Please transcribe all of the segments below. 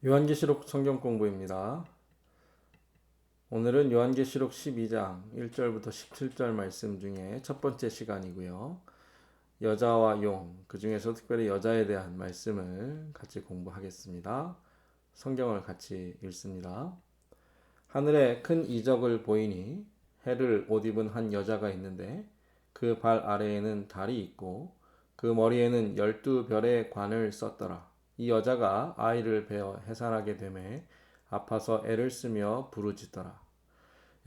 요한계시록 성경 공부입니다. 오늘은 요한계시록 12장 1절부터 17절 말씀 중에 첫 번째 시간이고요. 여자와 용, 그 중에서 특별히 여자에 대한 말씀을 같이 공부하겠습니다. 성경을 같이 읽습니다. 하늘에 큰 이적을 보이니 해를 옷 입은 한 여자가 있는데 그 발 아래에는 달이 있고 그 머리에는 12별의 관을 썼더라. 이 여자가 아이를 베어 해산하게 되매 아파서 애를 쓰며 부르짖더라.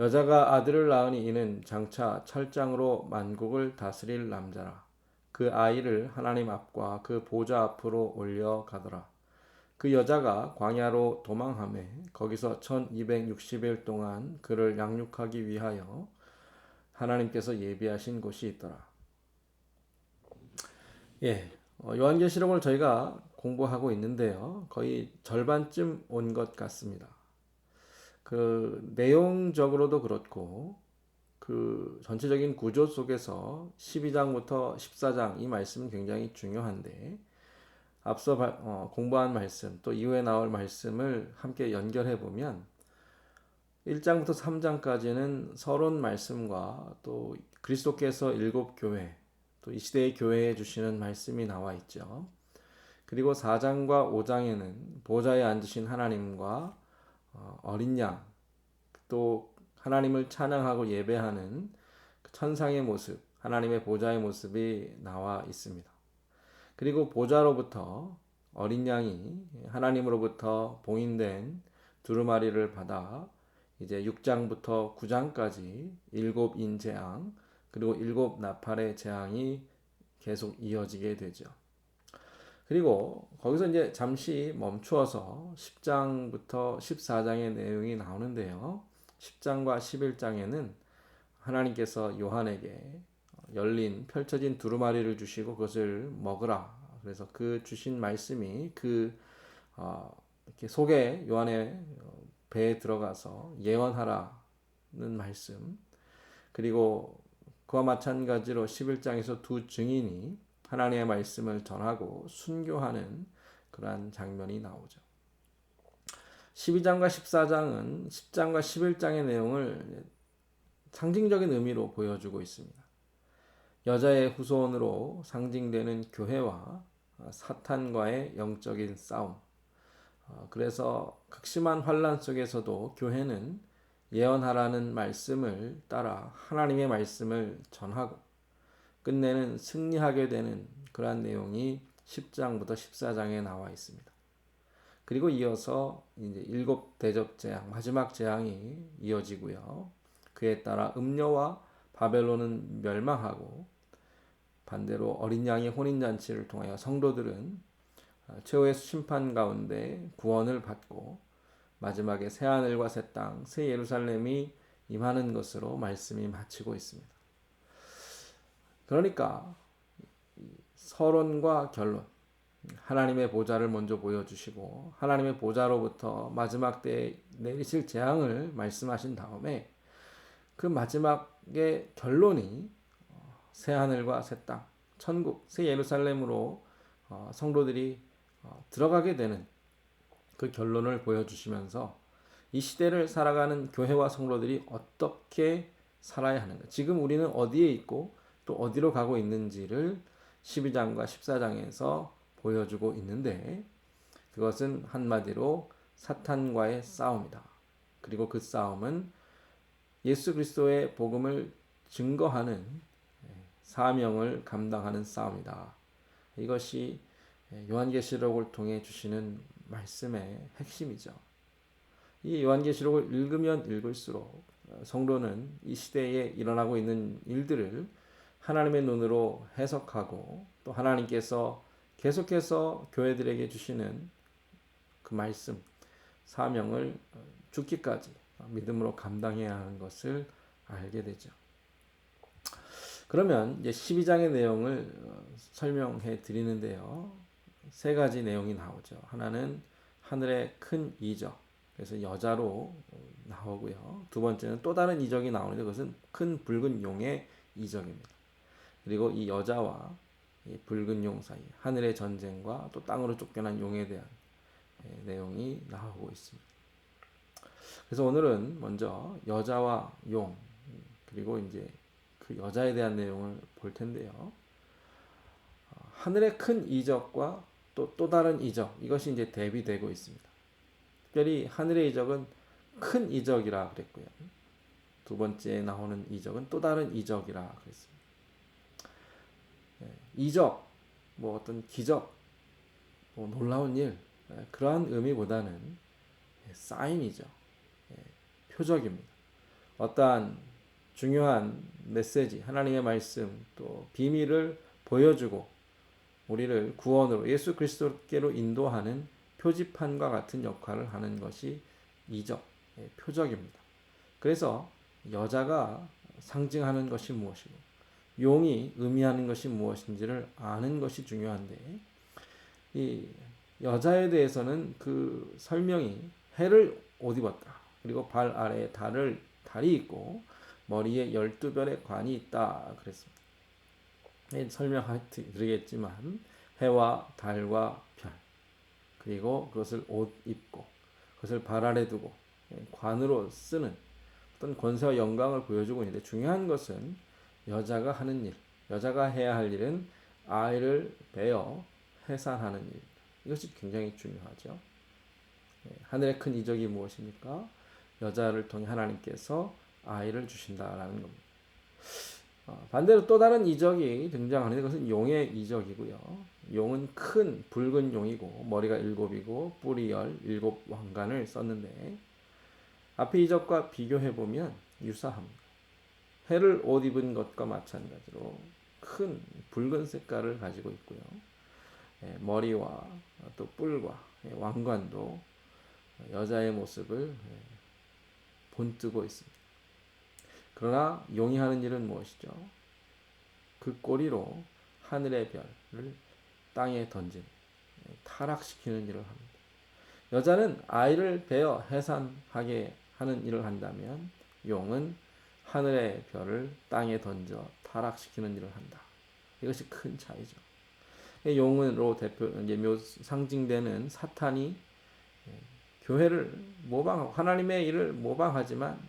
여자가 아들을 낳으니 이는 장차 철장으로 만국을 다스릴 남자라. 그 아이를 하나님 앞과 그 보좌 앞으로 올려가더라. 그 여자가 광야로 도망하매 거기서 1260일 동안 그를 양육하기 위하여 하나님께서 예비하신 곳이 있더라. 요한계시록을 저희가 공부하고 있는데요. 거의 절반쯤 온 것 같습니다. 그 내용적으로도 그렇고 그 전체적인 구조 속에서 12장부터 14장 이 말씀은 굉장히 중요한데 앞서 공부한 말씀 또 이후에 나올 말씀을 함께 연결해 보면 1장부터 3장까지는 서론 말씀과 또 그리스도께서 일곱 교회 또 이 시대의 교회에 주시는 말씀이 나와 있죠. 그리고 4장과 5장에는 보좌에 앉으신 하나님과 어린 양, 또 하나님을 찬양하고 예배하는 천상의 모습, 하나님의 보좌의 모습이 나와 있습니다. 그리고 보좌로부터 어린 양이 하나님으로부터 봉인된 두루마리를 받아 이제 6장부터 9장까지 일곱 인재앙 그리고 일곱 나팔의 재앙이 계속 이어지게 되죠. 그리고 거기서 이제 잠시 멈추어서 10장부터 14장의 내용이 나오는데요. 10장과 11장에는 하나님께서 요한에게 열린 펼쳐진 두루마리를 주시고 그것을 먹으라. 그래서 그 주신 말씀이 이렇게 속에 요한의 배에 들어가서 예언하라는 말씀. 그리고 그와 마찬가지로 11장에서 두 증인이 하나님의 말씀을 전하고 순교하는 그러한 장면이 나오죠. 12장과 14장은 10장과 11장의 내용을 상징적인 의미로 보여주고 있습니다. 여자의 후손으로 상징되는 교회와 사탄과의 영적인 싸움. 그래서 극심한 환란 속에서도 교회는 예언하라는 말씀을 따라 하나님의 말씀을 전하고 끝내는 승리하게 되는 그러한 내용이 10장부터 14장에 나와 있습니다. 그리고 이어서 이제 일곱 대접 재앙, 마지막 재앙이 이어지고요. 그에 따라 음녀와 바벨론은 멸망하고 반대로 어린 양의 혼인 잔치를 통하여 성도들은 최후의 심판 가운데 구원을 받고 마지막에 새 하늘과 새 땅, 새 예루살렘이 임하는 것으로 말씀이 마치고 있습니다. 그러니까 서론과 결론, 하나님의 보좌를 먼저 보여주시고 하나님의 보좌로부터 마지막 때에 내리실 재앙을 말씀하신 다음에 그 마지막의 결론이 새 하늘과 새 땅, 천국, 새 예루살렘으로 성도들이 들어가게 되는 그 결론을 보여주시면서 이 시대를 살아가는 교회와 성도들이 어떻게 살아야 하는가, 지금 우리는 어디에 있고 또 어디로 가고 있는지를 12장과 14장에서 보여주고 있는데 그것은 한마디로 사탄과의 싸움이다. 그리고 그 싸움은 예수 그리스도의 복음을 증거하는 사명을 감당하는 싸움이다. 이것이 요한계시록을 통해 주시는 말씀의 핵심이죠. 이 요한계시록을 읽으면 읽을수록 성도는 이 시대에 일어나고 있는 일들을 하나님의 눈으로 해석하고 또 하나님께서 계속해서 교회들에게 주시는 그 말씀, 사명을 죽기까지 믿음으로 감당해야 하는 것을 알게 되죠. 그러면 이제 12장의 내용을 설명해 드리는데요. 세 가지 내용이 나오죠. 하나는 하늘의 큰 이적, 그래서 여자로 나오고요. 두 번째는 또 다른 이적이 나오는데 그것은 큰 붉은 용의 이적입니다. 그리고 이 여자와 이 붉은 용 사이, 하늘의 전쟁과 또 땅으로 쫓겨난 용에 대한 내용이 나오고 있습니다. 그래서 오늘은 먼저 여자와 용, 그리고 이제 그 여자에 대한 내용을 볼 텐데요. 하늘의 큰 이적과 또 다른 이적, 이것이 이제 대비되고 있습니다. 특별히 하늘의 이적은 큰 이적이라 그랬고요. 두 번째 나오는 이적은 또 다른 이적이라 그랬습니다. 이적, 뭐 어떤 기적, 뭐 놀라운 일, 그러한 의미보다는 사인이죠. 표적입니다. 어떠한 중요한 메시지, 하나님의 말씀, 또 비밀을 보여주고 우리를 구원으로 예수 그리스도께로 인도하는 표지판과 같은 역할을 하는 것이 이적, 표적입니다. 그래서 여자가 상징하는 것이 무엇이고 용이 의미하는 것이 무엇인지를 아는 것이 중요한데, 이 여자에 대해서는 그 설명이 해를 옷 입었다. 그리고 발 아래에 달이 있고 머리에 12별의 관이 있다 그랬습니다. 설명드리겠지만 해와 달과 별, 그리고 그것을 옷 입고 그것을 발 아래 두고 관으로 쓰는 어떤 권세와 영광을 보여주고 있는데, 중요한 것은 여자가 하는 일, 여자가 해야 할 일은 아이를 베어 해산하는 일입니다. 이것이 굉장히 중요하죠. 하늘의 큰 이적이 무엇입니까? 여자를 통해 하나님께서 아이를 주신다라는 겁니다. 반대로 또 다른 이적이 등장하는데 그것은 용의 이적이고요. 용은 큰 붉은 용이고 머리가 7이고 뿔이 17왕관을 썼는데, 앞의 이적과 비교해보면 유사합니다. 해를 옷 입은 것과 마찬가지로 큰 붉은 색깔을 가지고 있고요. 머리와 또 뿔과 왕관도 여자의 모습을 본뜨고 있습니다. 그러나 용이 하는 일은 무엇이죠? 그 꼬리로 하늘의 별을 땅에 던지는, 타락시키는 일을 합니다. 여자는 아이를 베어 해산하게 하는 일을 한다면 용은 하늘의 별을 땅에 던져 타락시키는 일을 한다. 이것이 큰 차이죠. 용으로 상징되는 사탄이 교회를 모방하고 하나님의 일을 모방하지만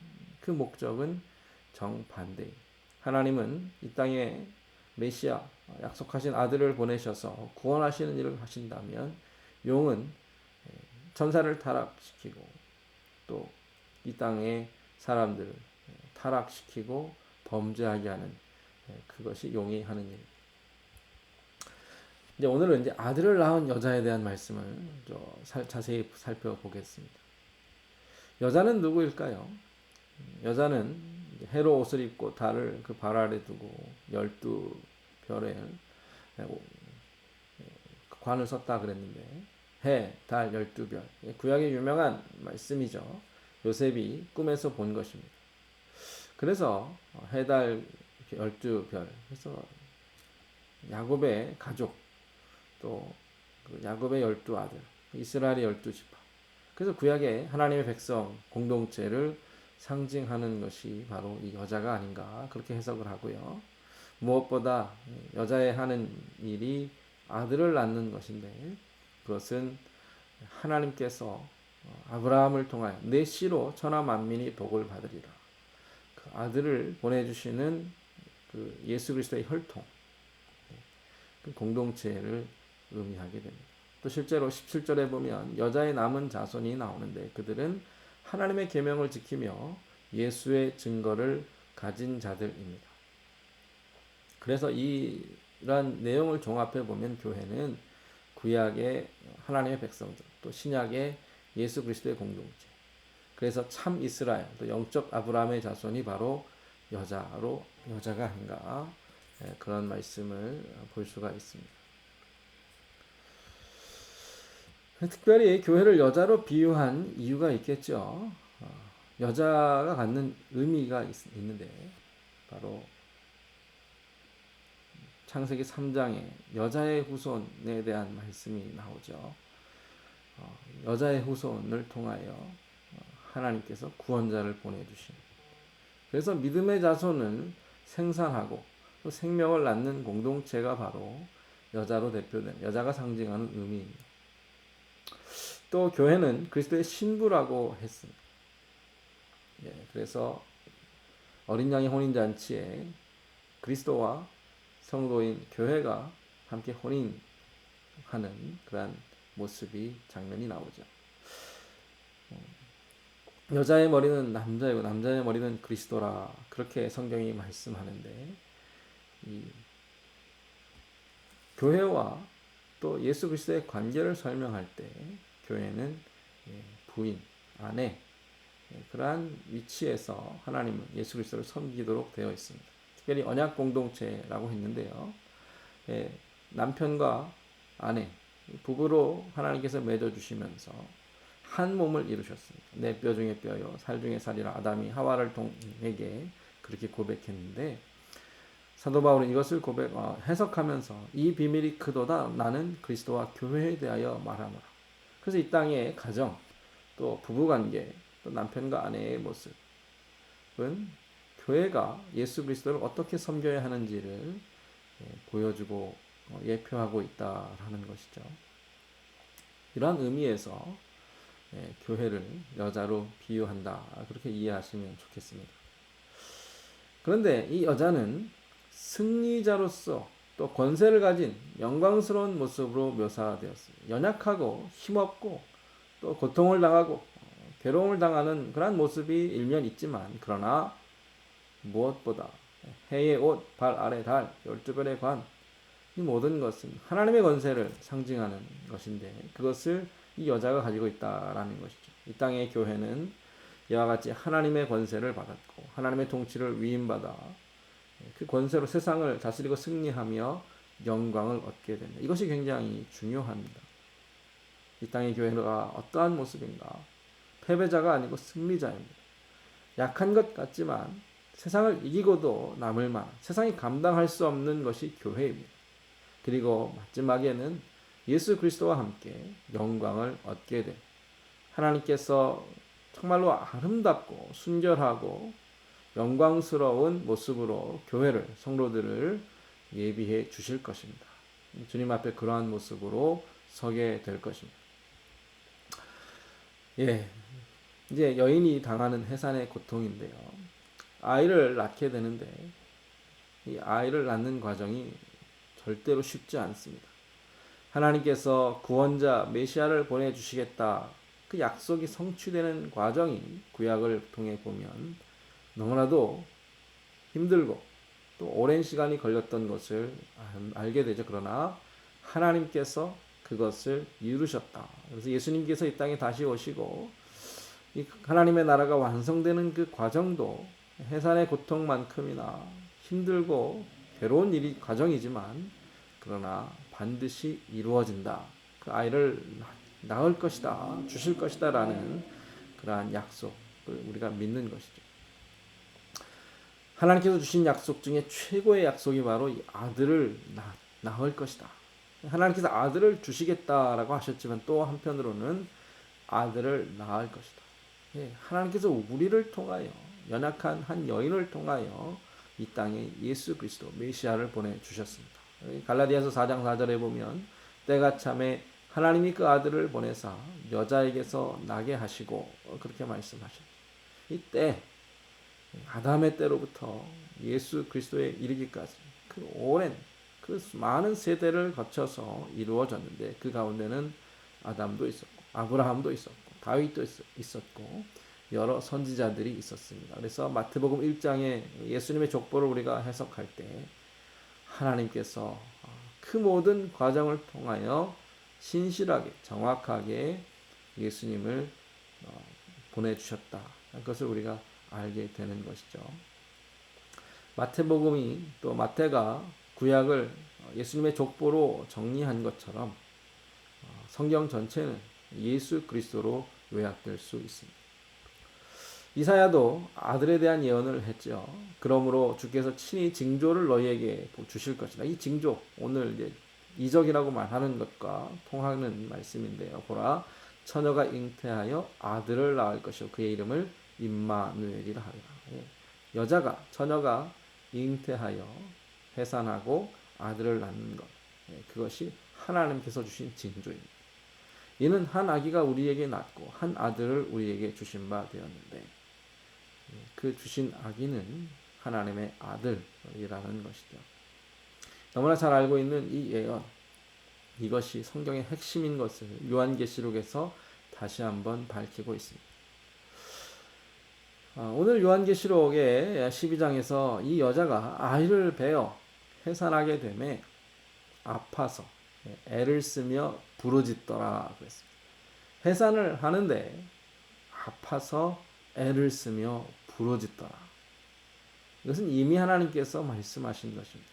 그 목적은 정반대입니다. 하나님은 이 땅에 메시아, 약속하신 아들을 보내셔서 구원하시는 일을 하신다면 용은 천사를 타락시키고 또 이 땅의 사람들을 타락시키고 범죄하게 하는, 그것이 용이 하는 일입니다. 이제 오늘은 이제 아들을 낳은 여자에 대한 말씀을 자세히 살펴보겠습니다. 여자는 누구일까요? 여자는 해로 옷을 입고 달을 그 발 아래 두고 12별에 관을 썼다 그랬는데, 해, 달, 12별, 구약의 유명한 말씀이죠. 요셉이 꿈에서 본 것입니다. 그래서 해, 달, 12별, 그래서 야곱의 가족, 또 야곱의 12아들, 이스라엘의 12지파, 그래서 구약의 하나님의 백성 공동체를 상징하는 것이 바로 이 여자가 아닌가, 그렇게 해석을 하고요. 무엇보다 여자의 하는 일이 아들을 낳는 것인데, 그것은 하나님께서 아브라함을 통하여 내 씨로 천하 만민이 복을 받으리라, 그 아들을 보내주시는 그 예수 그리스도의 혈통, 그 공동체를 의미하게 됩니다. 또 실제로 17절에 보면 여자의 남은 자손이 나오는데, 그들은 하나님의 계명을 지키며 예수의 증거를 가진 자들입니다. 그래서 이러한 내용을 종합해 보면 교회는 구약의 하나님의 백성들, 또 신약의 예수 그리스도의 공동체, 그래서 참 이스라엘, 또 영적 아브라함의 자손이 바로 여자가 아닌가, 그런 말씀을 볼 수가 있습니다. 특별히 교회를 여자로 비유한 이유가 있겠죠. 여자가 갖는 의미가 있는데, 바로 창세기 3장에 여자의 후손에 대한 말씀이 나오죠. 여자의 후손을 통하여 하나님께서 구원자를 보내주신, 그래서 믿음의 자손을 생산하고 또 생명을 낳는 공동체가 바로 여자로 대표된, 여자가 상징하는 의미입니다. 또 교회는 그리스도의 신부라고 했습니다. 그래서 어린 양의 혼인잔치에 그리스도와 성도인 교회가 함께 혼인하는 그러한 모습이 장면이 나오죠. 여자의 머리는 남자이고 남자의 머리는 그리스도라 그렇게 성경이 말씀하는데 이 교회와 또 예수 그리스도의 관계를 설명할 때 교회는 부인, 아내 그러한 위치에서 하나님은 예수 그리스도를 섬기도록 되어 있습니다. 특별히 언약 공동체라고 했는데요. 남편과 아내, 부부로 하나님께서 맺어주시면서 한 몸을 이루셨습니다. 내 뼈 중에 뼈요 살 중에 살이라 아담이 하와를 통에게 그렇게 고백했는데 사도 바울은 이것을 해석하면서 이 비밀이 크도다 나는 그리스도와 교회에 대하여 말하노라. 그래서 이 땅의 가정 또 부부관계 또 남편과 아내의 모습은 교회가 예수 그리스도를 어떻게 섬겨야 하는지를 보여주고 예표하고 있다라는 것이죠. 이러한 의미에서 교회를 여자로 비유한다 그렇게 이해하시면 좋겠습니다. 그런데 이 여자는 승리자로서 또 권세를 가진 영광스러운 모습으로 묘사되었습니다. 연약하고 힘없고 또 고통을 당하고 괴로움을 당하는 그런 모습이 일면 있지만 그러나 무엇보다 해의 옷, 발 아래 달, 12별의 관 이 모든 것은 하나님의 권세를 상징하는 것인데 그것을 이 여자가 가지고 있다라는 것이죠. 이 땅의 교회는 이와 같이 하나님의 권세를 받았고 하나님의 통치를 위임받아 그 권세로 세상을 다스리고 승리하며 영광을 얻게 된다. 이것이 굉장히 중요합니다. 이 땅의 교회가 어떠한 모습인가? 패배자가 아니고 승리자입니다. 약한 것 같지만 세상을 이기고도 남을 만한 세상이 감당할 수 없는 것이 교회입니다. 그리고 마지막에는 예수 그리스도와 함께 영광을 얻게 된 하나님께서 정말로 아름답고 순결하고 영광스러운 모습으로 교회를 성도들을 예비해 주실 것입니다. 주님 앞에 그러한 모습으로 서게 될 것입니다. 이제 여인이 당하는 해산의 고통인데요. 아이를 낳게 되는데 이 아이를 낳는 과정이 절대로 쉽지 않습니다. 하나님께서 구원자 메시아를 보내주시겠다 그 약속이 성취되는 과정이 구약을 통해 보면 너무나도 힘들고 또 오랜 시간이 걸렸던 것을 알게 되죠. 그러나 하나님께서 그것을 이루셨다. 그래서 예수님께서 이 땅에 다시 오시고 이 하나님의 나라가 완성되는 그 과정도 해산의 고통만큼이나 힘들고 괴로운 과정이지만 그러나 반드시 이루어진다. 그 아이를 낳을 것이다. 주실 것이다 라는 그러한 약속을 우리가 믿는 것이죠. 하나님께서 주신 약속 중에 최고의 약속이 바로 이 아들을 낳을 것이다. 하나님께서 아들을 주시겠다라고 하셨지만 또 한편으로는 아들을 낳을 것이다. 하나님께서 우리를 통하여 연약한 한 여인을 통하여 이 땅에 예수 그리스도 메시아를 보내주셨습니다. 갈라디아서 4장 4절에 보면 때가 참에 하나님이 그 아들을 보내사 여자에게서 나게 하시고 그렇게 말씀하셨죠. 이때 아담의 때로부터 예수 그리스도에 이르기까지 그 오랜 그 많은 세대를 거쳐서 이루어졌는데 그 가운데는 아담도 있었고 아브라함도 있었고 다윗도 있었고 여러 선지자들이 있었습니다. 그래서 마태복음 1장에 예수님의 족보를 우리가 해석할 때 하나님께서 그 모든 과정을 통하여 신실하게 정확하게 예수님을 보내주셨다. 그것을 우리가 알게 되는 것이죠. 마태복음이 또 마태가 구약을 예수님의 족보로 정리한 것처럼 성경 전체는 예수 그리스도로 요약될 수 있습니다. 이사야도 아들에 대한 예언을 했죠. 그러므로 주께서 친히 징조를 너희에게 주실 것이다. 이 징조 오늘 이제 이적이라고 말하는 것과 통하는 말씀인데요. 보라 처녀가 잉태하여 아들을 낳을 것이요 그의 이름을 임마누엘이라 하리라. 여자가 처녀가 잉태하여 해산하고 아들을 낳는 것 그것이 하나님께서 주신 징조입니다. 이는 한 아기가 우리에게 낳고 한 아들을 우리에게 주신 바 되었는데 그 주신 아기는 하나님의 아들이라는 것이죠. 너무나 잘 알고 있는 이 예언, 이것이 성경의 핵심인 것을 요한계시록에서 다시 한번 밝히고 있습니다. 오늘 요한계시록의 12장에서 이 여자가 아이를 베어 해산하게 되매 아파서 애를 쓰며 부르짖더라 그랬습니다. 해산을 하는데 아파서 애를 쓰며 부르짖더라. 이것은 이미 하나님께서 말씀하신 것입니다.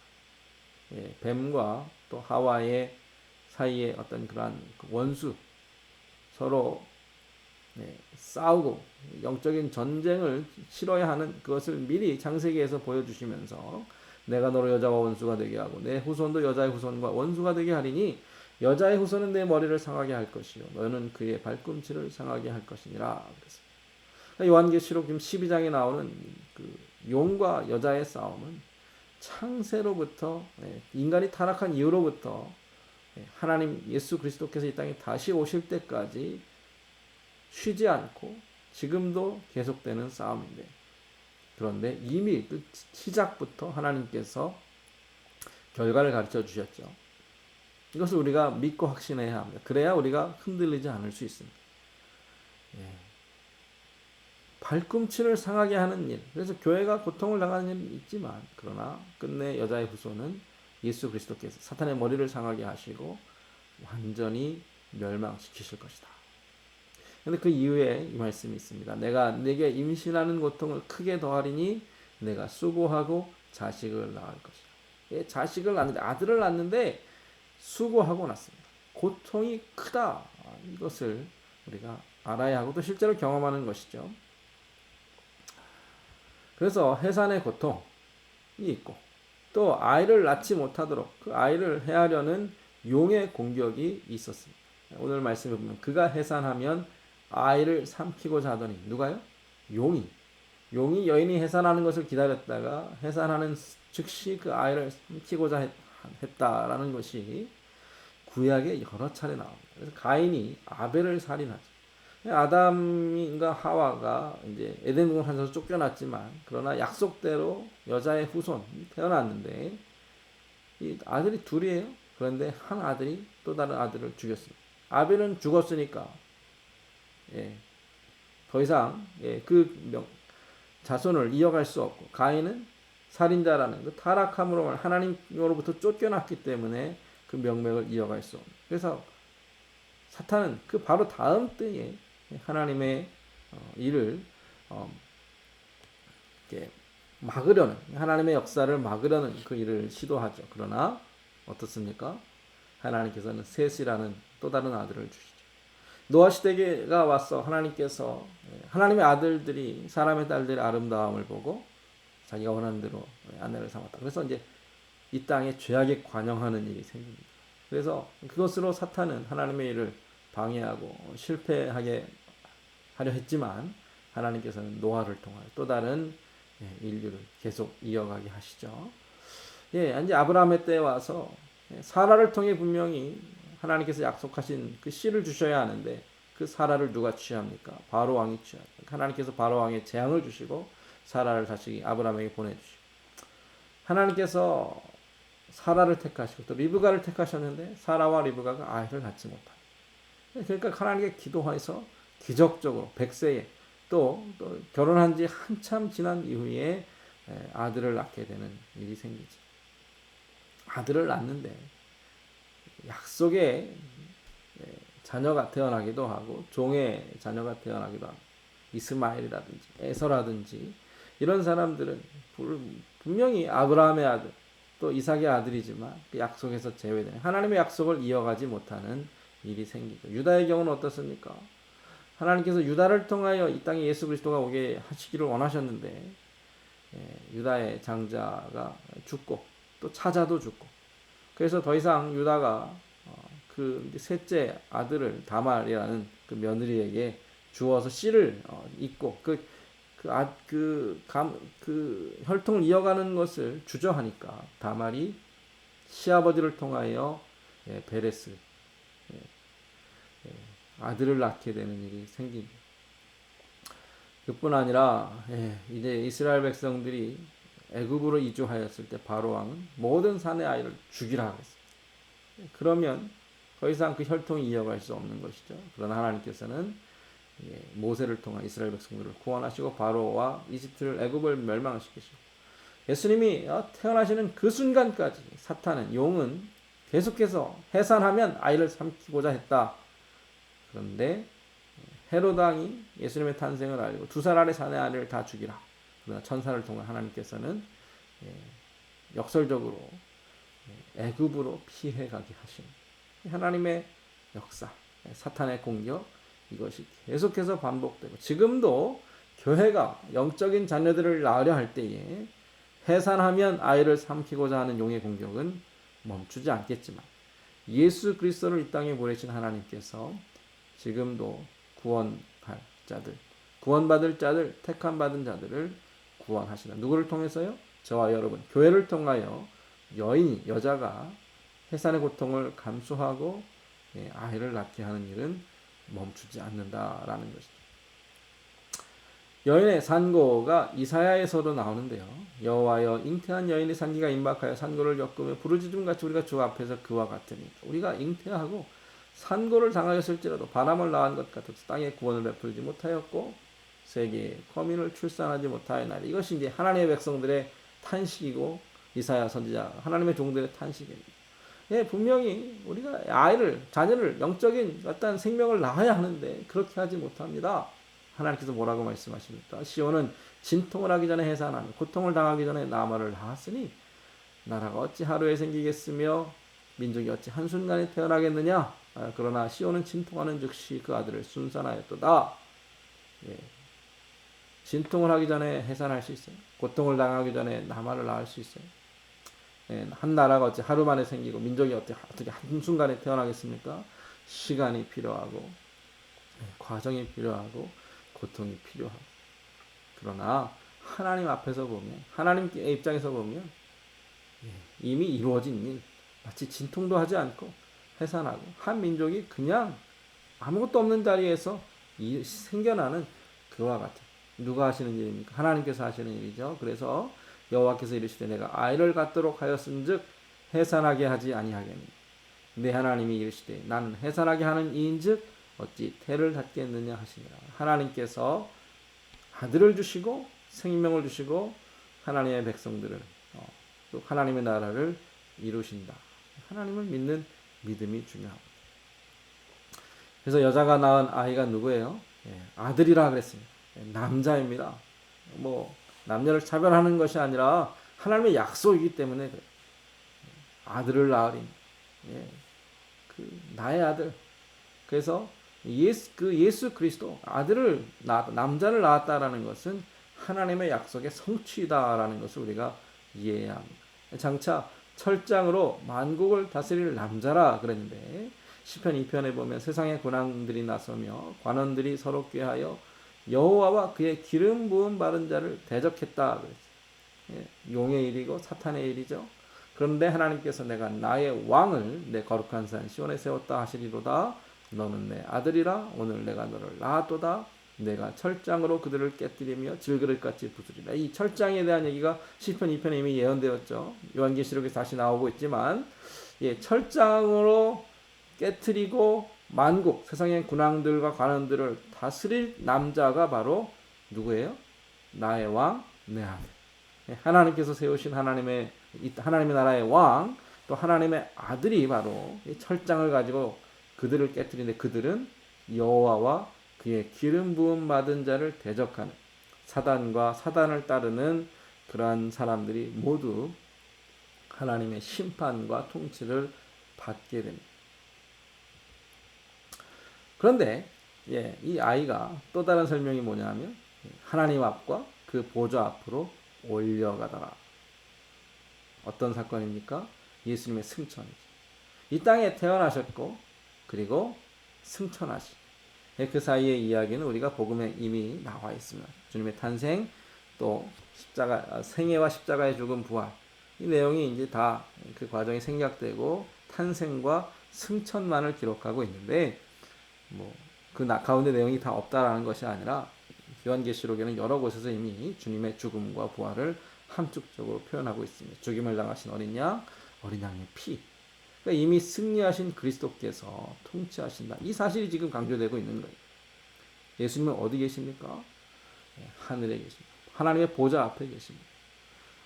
뱀과 또 하와의 사이에 어떤 그러한 원수, 서로 싸우고 영적인 전쟁을 치러야 하는 그것을 미리 창세기에서 보여주시면서 내가 너로 여자와 원수가 되게 하고 내 후손도 여자의 후손과 원수가 되게 하리니 여자의 후손은 내 머리를 상하게 할 것이요 너는 그의 발꿈치를 상하게 할 것이니라. 요한계시록 지금 12장에 나오는 그 용과 여자의 싸움은 창세로부터 인간이 타락한 이후로부터 하나님 예수 그리스도께서 이 땅에 다시 오실 때까지 쉬지 않고 지금도 계속되는 싸움인데, 그런데 이미 그 시작부터 하나님께서 결과를 가르쳐 주셨죠. 이것을 우리가 믿고 확신해야 합니다. 그래야 우리가 흔들리지 않을 수 있습니다. 발꿈치를 상하게 하는 일, 그래서 교회가 고통을 당하는 일은 있지만 그러나 끝내 여자의 후손은 예수 그리스도께서 사탄의 머리를 상하게 하시고 완전히 멸망시키실 것이다. 그런데 그 이후에 이 말씀이 있습니다. 내가 네게 임신하는 고통을 크게 더하리니 내가 수고하고 자식을 낳을 것이다. 자식을 낳는데, 아들을 낳는데 수고하고 낳습니다. 고통이 크다. 이것을 우리가 알아야 하고 또 실제로 경험하는 것이죠. 그래서 해산의 고통이 있고 또 아이를 낳지 못하도록 그 아이를 해하려는 용의 공격이 있었습니다. 오늘 말씀에 보면 그가 해산하면 아이를 삼키고자 하더니, 누가요? 용이 여인이 해산하는 것을 기다렸다가 해산하는 즉시 그 아이를 삼키고자 했다라는 것이 구약에 여러 차례 나옵니다. 그래서 가인이 아벨을 살인하죠. 아담과 하와가 이제 에덴 동산에서 쫓겨났지만 그러나 약속대로 여자의 후손이 태어났는데 이 아들이 둘이에요. 그런데 한 아들이 또 다른 아들을 죽였습니다. 아벨은 죽었으니까 더 이상 그 자손을 이어갈 수 없고, 가인은 살인자라는 그 타락함으로 하나님으로부터 쫓겨났기 때문에 그 명맥을 이어갈 수 없는. 그래서 사탄은 그 바로 다음 때에 하나님의 일을 막으려는, 하나님의 역사를 막으려는 그 일을 시도하죠. 그러나 어떻습니까? 하나님께서는 셋이라는 또 다른 아들을 주시죠. 노아 시대가 와서 하나님께서 하나님의 아들들이 사람의 딸들의 아름다움을 보고 자기가 원하는 대로 아내를 삼았다. 그래서 이제 이 땅에 죄악에 관영하는 일이 생깁니다. 그래서 그것으로 사탄은 하나님의 일을 방해하고 실패하게 하려 했지만 하나님께서는 노아를 통하여 또 다른 인류를 계속 이어가게 하시죠. 이제 아브라함의 때에 와서 사라를 통해 분명히 하나님께서 약속하신 그 씨를 주셔야 하는데 그 사라를 누가 취합니까? 바로 왕이 취합니다. 하나님께서 바로 왕의 재앙을 주시고 사라를 다시 아브라함에게 보내주시고, 하나님께서 사라를 택하시고 또 리브가를 택하셨는데 사라와 리브가가 아이를 낳지 못합니다. 그러니까 하나님께 기도해서 기적적으로 100세에 또 결혼한 지 한참 지난 이후에 아들을 낳게 되는 일이 생기죠. 아들을 낳는데 약속의 자녀가 태어나기도 하고 종의 자녀가 태어나기도 하고, 이스마엘이라든지 에서라든지 이런 사람들은 분명히 아브라함의 아들 또 이삭의 아들이지만 그 약속에서 제외되는, 하나님의 약속을 이어가지 못하는 일이 생기죠. 유다의 경우는 어떻습니까? 하나님께서 유다를 통하여 이 땅에 예수 그리스도가 오게 하시기를 원하셨는데 유다의 장자가 죽고 또 차자도 죽고, 그래서 더 이상 유다가 그 셋째 아들을 다말이라는 그 며느리에게 주어서 씨를 잇고 그 혈통을 이어가는 것을 주저하니까 다말이 시아버지를 통하여 베레스 아들을 낳게 되는 일이 생깁니다. 그뿐 아니라 이제 이스라엘 백성들이 애굽으로 이주하였을 때 바로 왕은 모든 산의 아이를 죽이라 그랬습니다. 그러면 더 이상 그 혈통이 이어갈 수 없는 것이죠. 그러나 하나님께서는 모세를 통한 이스라엘 백성들을 구원하시고 바로와 이집트를 애굽을 멸망시키시고 예수님이 태어나시는 그 순간까지 사탄은 용은 계속해서 해산하면 아이를 삼키고자 했다. 그런데 헤롯 왕이 예수님의 탄생을 알고 2살 아래 사내 아이를 다 죽이라. 그러나 천사를 통한 하나님께서는 역설적으로 애굽으로 피해가게 하신 하나님의 역사, 사탄의 공격 이것이 계속해서 반복되고 지금도 교회가 영적인 자녀들을 낳으려 할 때에 해산하면 아이를 삼키고자 하는 용의 공격은 멈추지 않겠지만 예수 그리스도를 이 땅에 보내신 하나님께서 지금도 구원할 자들, 구원받을 자들, 택함받은 자들을 구원하시다. 누구를 통해서요? 저와 여러분, 교회를 통하여 여인이, 여자가 해산의 고통을 감수하고 아이를 낳게 하는 일은 멈추지 않는다라는 것이죠. 여인의 산고가 이사야에서도 나오는데요. 여호와여 잉태한 여인의 산기가 임박하여 산고를 겪으며 부르짖음같이 우리가 주 앞에서 그와 같으니 우리가 잉태하고 산고를 당하였을지라도 바람을 낳은 것 같아서 땅에 구원을 베풀지 못하였고 세계에 거민을 출산하지 못하였나니 이것이 이제 하나님의 백성들의 탄식이고 이사야 선지자 하나님의 종들의 탄식입니다. 분명히 우리가 자녀를 영적인 어떤 생명을 낳아야 하는데 그렇게 하지 못합니다. 하나님께서 뭐라고 말씀하십니까? 시온은 진통을 하기 전에 해산하며 고통을 당하기 전에 나마를 낳았으니 나라가 어찌 하루에 생기겠으며 민족이 어찌 한순간에 태어나겠느냐? 그러나 시온은 진통하는 즉시 그 아들을 순산하였도다. 진통을 하기 전에 해산할 수 있어요. 고통을 당하기 전에 나마를 낳을 수 있어요. 한 나라가 어찌 하루 만에 생기고 민족이 어떻게 한순간에 태어나겠습니까? 시간이 필요하고 과정이 필요하고 고통이 필요하고 그러나 하나님 앞에서 보면 하나님의 입장에서 보면 이미 이루어진 일 마치 진통도 하지 않고 해산하고 한 민족이 그냥 아무것도 없는 자리에서 생겨나는 그와 같은 누가 하시는 일입니까? 하나님께서 하시는 일이죠. 그래서 여호와께서 이르시되 내가 아이를 갖도록 하였은즉 해산하게 하지 아니하겠니 내 하나님이 이르시되 나는 해산하게 하는 이인즉 어찌 태를 닫겠느냐 하시니라. 하나님께서 아들을 주시고 생명을 주시고 하나님의 백성들을 또 하나님의 나라를 이루신다. 하나님을 믿는 믿음이 중요합니다. 그래서 여자가 낳은 아이가 누구예요? 아들이라 그랬습니다. 남자입니다. 남녀를 차별하는 것이 아니라 하나님의 약속이기 때문에 그래요. 아들을 낳으리니 나의 아들. 그래서 예수 그리스도 아들을 남자를 낳았다라는 것은 하나님의 약속의 성취다라는 것을 우리가 이해해야 합니다. 장차 철장으로 만국을 다스릴 남자라 그랬는데 시편 2편에 보면 세상의 군왕들이 나서며 관원들이 서로 꾀하여 여호와와 그의 기름 부음 바른 자를 대적했다 그랬어요. 용의 일이고 사탄의 일이죠. 그런데 하나님께서 내가 나의 왕을 내 거룩한 산 시온에 세웠다 하시리로다. 너는 내 아들이라 오늘 내가 너를 낳았도다. 내가 철장으로 그들을 깨뜨리며 질그릇같이 부수리라. 이 철장에 대한 얘기가 시편 2편에 이미 예언되었죠. 요한계시록에 다시 나오고 있지만 철장으로 깨뜨리고 만국 세상의 군왕들과 관원들을 다스릴 남자가 바로 누구예요? 나의 왕, 내 아들. 하나님께서 세우신 하나님의 나라의 왕, 또 하나님의 아들이 바로 이 철장을 가지고 그들을 깨뜨리는데 그들은 여호와와 그의 기름 부음 받은 자를 대적하는 사단과 사단을 따르는 그러한 사람들이 모두 하나님의 심판과 통치를 받게 됩니다. 그런데 이 아이가 또 다른 설명이 뭐냐면 하나님 앞과 그 보좌 앞으로 올려가더라. 어떤 사건입니까? 예수님의 승천이죠. 이 땅에 태어나셨고 그리고 승천하신 그 사이의 이야기는 우리가 복음에 이미 나와 있습니다. 주님의 탄생 또 십자가 생애와 십자가의 죽음 부활 이 내용이 이제 다 그 과정이 생략되고 탄생과 승천만을 기록하고 있는데 그 가운데 내용이 다 없다라는 것이 아니라 요한계시록에는 여러 곳에서 이미 주님의 죽음과 부활을 함축적으로 표현하고 있습니다. 죽임을 당하신 어린 양의 피. 그러니까 이미 승리하신 그리스도께서 통치하신다. 이 사실이 지금 강조되고 있는 거예요. 예수님은 어디 계십니까? 하늘에 계십니다. 하나님의 보좌 앞에 계십니다.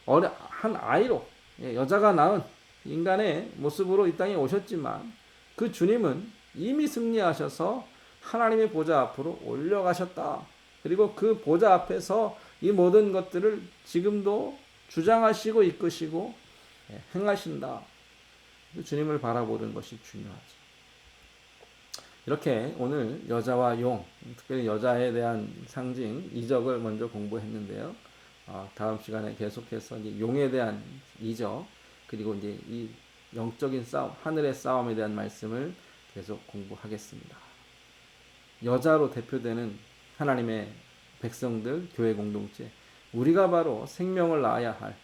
한 아이로, 여자가 낳은 인간의 모습으로 이 땅에 오셨지만 그 주님은 이미 승리하셔서 하나님의 보좌 앞으로 올려가셨다. 그리고 그 보좌 앞에서 이 모든 것들을 지금도 주장하시고 이끄시고 행하신다. 주님을 바라보는 것이 중요하죠. 이렇게 오늘 여자와 용, 특별히 여자에 대한 상징, 이적을 먼저 공부했는데요. 다음 시간에 계속해서 이제 용에 대한 이적, 그리고 이제 이 영적인 싸움, 하늘의 싸움에 대한 말씀을 계속 공부하겠습니다. 여자로 대표되는 하나님의 백성들, 교회 공동체, 우리가 바로 생명을 낳아야 할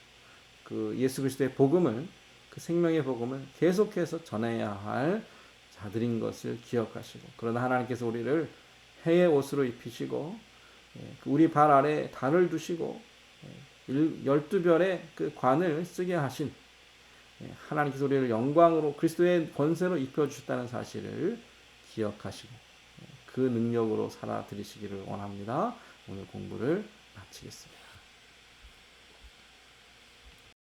그 예수 그리스도의 복음을, 그 생명의 복음을 계속해서 전해야 할 자들인 것을 기억하시고, 그러나 하나님께서 우리를 해의 옷으로 입히시고 우리 발 아래 달을 두시고 12별의 그 관을 쓰게 하신 하나님께서 우리를 영광으로 그리스도의 권세로 입혀주셨다는 사실을 기억하시고 그 능력으로 살아드리시기를 원합니다. 오늘 공부를 마치겠습니다.